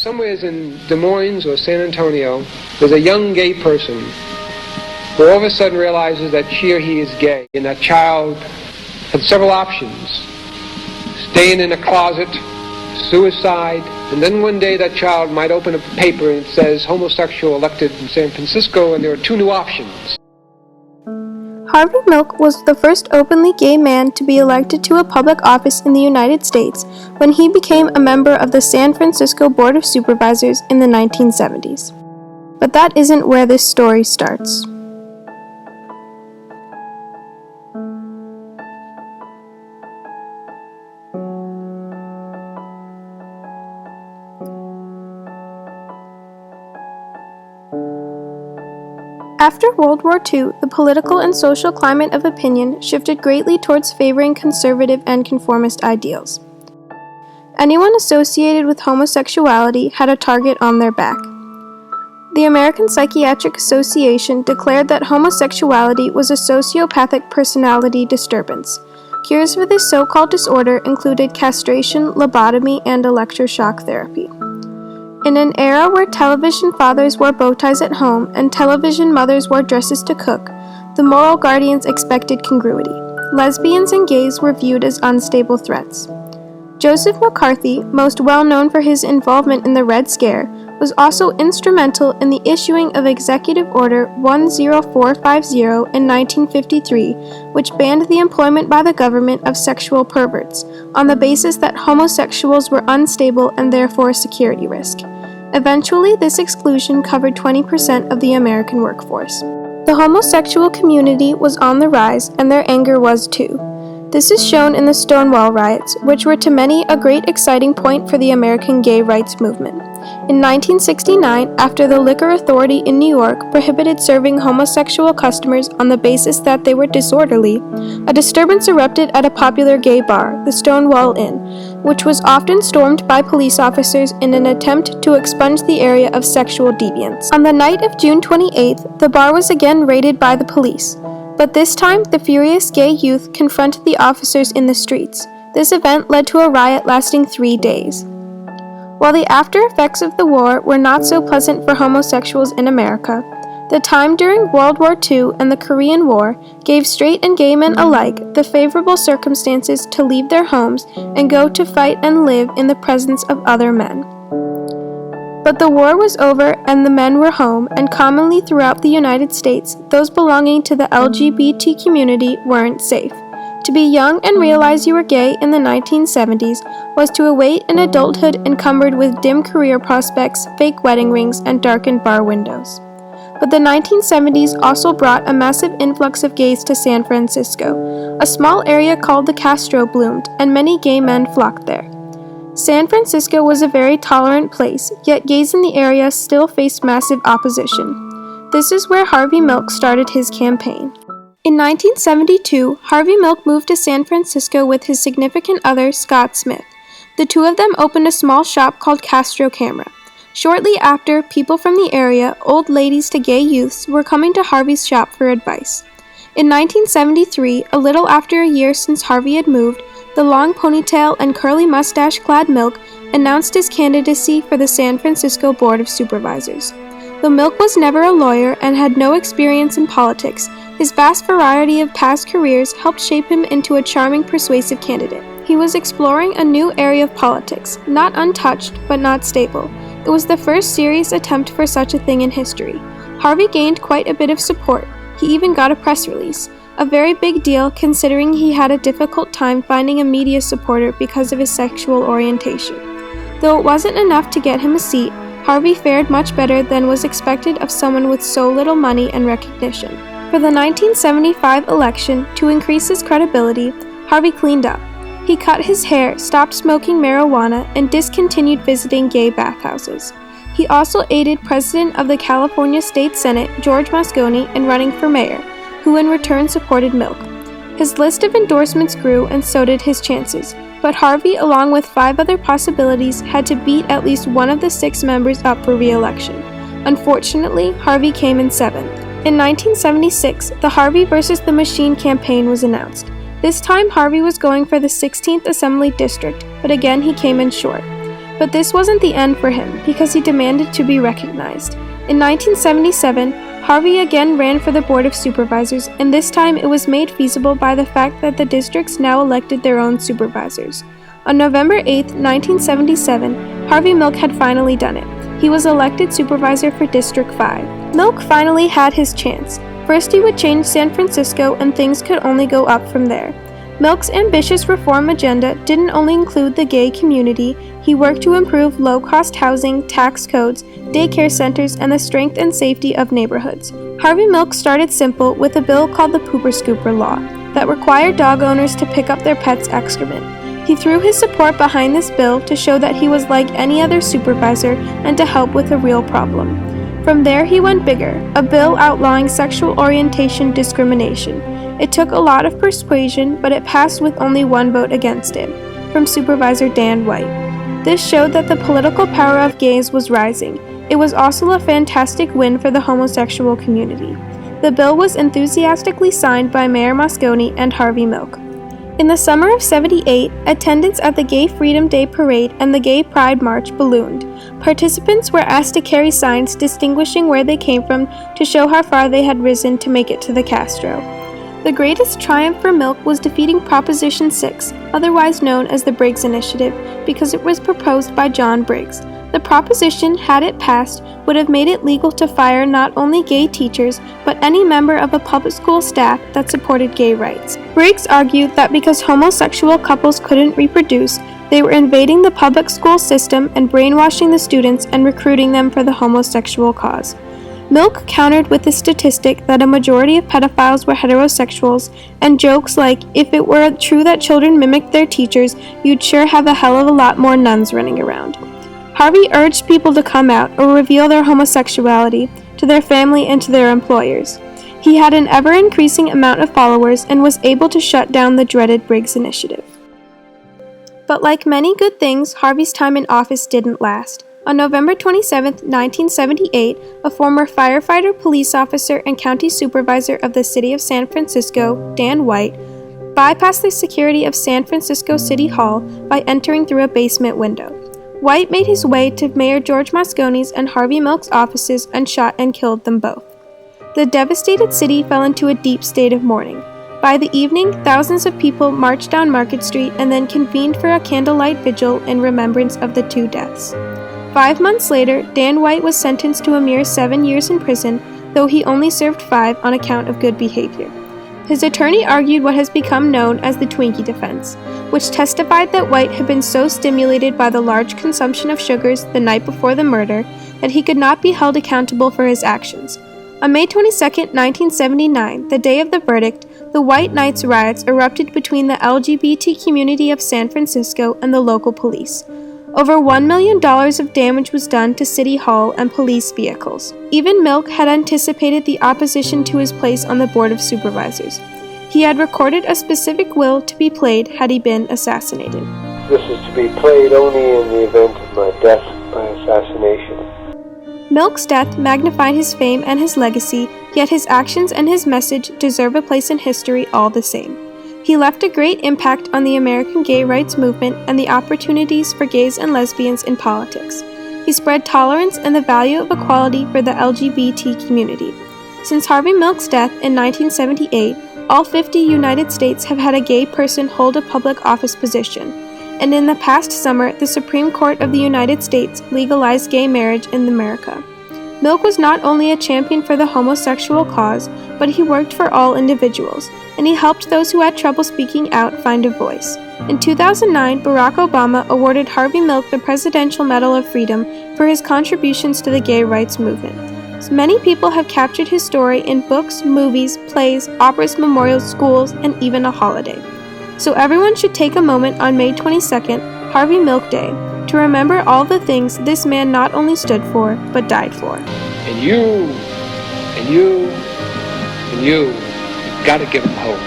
Somewhere in Des Moines or San Antonio, there's a young gay person who all of a sudden realizes that she or he is gay, and that child had several options: staying in a closet, suicide, and then one day that child might open a paper and it says homosexual elected in San Francisco, and there are two new options. Harvey Milk was the first openly gay man to be elected to a public office in the United States when he became a member of the San Francisco Board of Supervisors in the 1970s. But that isn't where this story starts. After World War II, the political and social climate of opinion shifted greatly towards favoring conservative and conformist ideals. Anyone associated with homosexuality had a target on their back. The American Psychiatric Association declared that homosexuality was a sociopathic personality disturbance. Cures for this so-called disorder included castration, lobotomy, and electroshock therapy. In an era where television fathers wore bow ties at home and television mothers wore dresses to cook, the moral guardians expected congruity. Lesbians and gays were viewed as unstable threats. Joseph McCarthy, most well known for his involvement in the Red Scare, was also instrumental in the issuing of Executive Order 10450 in 1953, which banned the employment by the government of sexual perverts, on the basis that homosexuals were unstable and therefore a security risk. Eventually, this exclusion covered 20% of the American workforce. The homosexual community was on the rise, and their anger was too. This is shown in the Stonewall riots, which were to many a great exciting point for the American gay rights movement. In 1969, after the Liquor Authority in New York prohibited serving homosexual customers on the basis that they were disorderly, a disturbance erupted at a popular gay bar, the Stonewall Inn, which was often stormed by police officers in an attempt to expunge the area of sexual deviance. On the night of June 28th, the bar was again raided by the police. But this time, the furious gay youth confronted the officers in the streets. This event led to a riot lasting 3 days. While the after effects of the war were not so pleasant for homosexuals in America, the time during World War II and the Korean War gave straight and gay men alike the favorable circumstances to leave their homes and go to fight and live in the presence of other men. But the war was over and the men were home, and commonly throughout the United States, those belonging to the LGBT community weren't safe. To be young and realize you were gay in the 1970s was to await an adulthood encumbered with dim career prospects, fake wedding rings, and darkened bar windows. But the 1970s also brought a massive influx of gays to San Francisco. A small area called the Castro bloomed, and many gay men flocked there. San Francisco was a very tolerant place, yet gays in the area still faced massive opposition. This is where Harvey Milk started his campaign. In 1972, Harvey Milk moved to San Francisco with his significant other, Scott Smith. The two of them opened a small shop called Castro Camera. Shortly after, people from the area, old ladies to gay youths, were coming to Harvey's shop for advice. In 1973, a little after a year since Harvey had moved, the long ponytail and curly mustache-clad Milk announced his candidacy for the San Francisco Board of Supervisors. Though Milk was never a lawyer and had no experience in politics, his vast variety of past careers helped shape him into a charming, persuasive candidate. He was exploring a new area of politics, not untouched, but not stable. It was the first serious attempt for such a thing in history. Harvey gained quite a bit of support. He even got a press release. A very big deal considering he had a difficult time finding a media supporter because of his sexual orientation. Though it wasn't enough to get him a seat, Harvey fared much better than was expected of someone with so little money and recognition. For the 1975 election, to increase his credibility, Harvey cleaned up. He cut his hair, stopped smoking marijuana, and discontinued visiting gay bathhouses. He also aided President of the California State Senate, George Moscone, in running for mayor, who in return supported Milk. His list of endorsements grew, and so did his chances, but Harvey, along with 5 other possibilities, had to beat at least one of the 6 members up for re-election. Unfortunately, Harvey came in 7th. In 1976, the Harvey versus the Machine campaign was announced. This time, Harvey was going for the 16th Assembly District, but again he came in short. But this wasn't the end for him, because he demanded to be recognized. In 1977, Harvey again ran for the Board of Supervisors, and this time it was made feasible by the fact that the districts now elected their own supervisors. On November 8, 1977, Harvey Milk had finally done it. He was elected supervisor for District 5. Milk finally had his chance. First, he would change San Francisco, and things could only go up from there. Milk's ambitious reform agenda didn't only include the gay community. He worked to improve low-cost housing, tax codes, daycare centers, and the strength and safety of neighborhoods. Harvey Milk started simple with a bill called the Pooper Scooper Law that required dog owners to pick up their pets' excrement. He threw his support behind this bill to show that he was like any other supervisor and to help with a real problem. From there, he went bigger, a bill outlawing sexual orientation discrimination. It took a lot of persuasion, but it passed with only one vote against it, from Supervisor Dan White. This showed that the political power of gays was rising. It was also a fantastic win for the homosexual community. The bill was enthusiastically signed by Mayor Moscone and Harvey Milk. In the summer of '78, attendance at the Gay Freedom Day Parade and the Gay Pride March ballooned. Participants were asked to carry signs distinguishing where they came from to show how far they had risen to make it to the Castro. The greatest triumph for Milk was defeating Proposition 6, otherwise known as the Briggs Initiative, because it was proposed by John Briggs. The proposition, had it passed, would have made it legal to fire not only gay teachers, but any member of a public school staff that supported gay rights. Briggs argued that because homosexual couples couldn't reproduce, they were invading the public school system and brainwashing the students and recruiting them for the homosexual cause. Milk countered with the statistic that a majority of pedophiles were heterosexuals, and jokes like, if it were true that children mimicked their teachers, you'd sure have a hell of a lot more nuns running around. Harvey urged people to come out or reveal their homosexuality to their family and to their employers. He had an ever-increasing amount of followers and was able to shut down the dreaded Briggs Initiative. But like many good things, Harvey's time in office didn't last. On November 27, 1978, a former firefighter, police officer, and county supervisor of the city of San Francisco, Dan White, bypassed the security of San Francisco City Hall by entering through a basement window. White made his way to Mayor George Moscone's and Harvey Milk's offices and shot and killed them both. The devastated city fell into a deep state of mourning. By the evening, thousands of people marched down Market Street and then convened for a candlelight vigil in remembrance of the two deaths. 5 months later, Dan White was sentenced to a mere 7 years in prison, though he only served 5 on account of good behavior. His attorney argued what has become known as the Twinkie defense, which testified that White had been so stimulated by the large consumption of sugars the night before the murder that he could not be held accountable for his actions. On May 22, 1979, the day of the verdict, the White Nights riots erupted between the LGBT community of San Francisco and the local police. Over $1 million of damage was done to City Hall and police vehicles. Even Milk had anticipated the opposition to his place on the Board of Supervisors. He had recorded a specific will to be played had he been assassinated. This is to be played only in the event of my death by assassination. Milk's death magnified his fame and his legacy, yet his actions and his message deserve a place in history all the same. He left a great impact on the American gay rights movement and the opportunities for gays and lesbians in politics. He spread tolerance and the value of equality for the LGBT community. Since Harvey Milk's death in 1978, all 50 United States have had a gay person hold a public office position, and in the past summer, the Supreme Court of the United States legalized gay marriage in America. Milk was not only a champion for the homosexual cause, but he worked for all individuals, and he helped those who had trouble speaking out find a voice. In 2009, Barack Obama awarded Harvey Milk the Presidential Medal of Freedom for his contributions to the gay rights movement. Many people have captured his story in books, movies, plays, operas, memorials, schools, and even a holiday. So everyone should take a moment on May 22nd, Harvey Milk Day, to remember all the things this man not only stood for, but died for. And you, you've got to give him hope.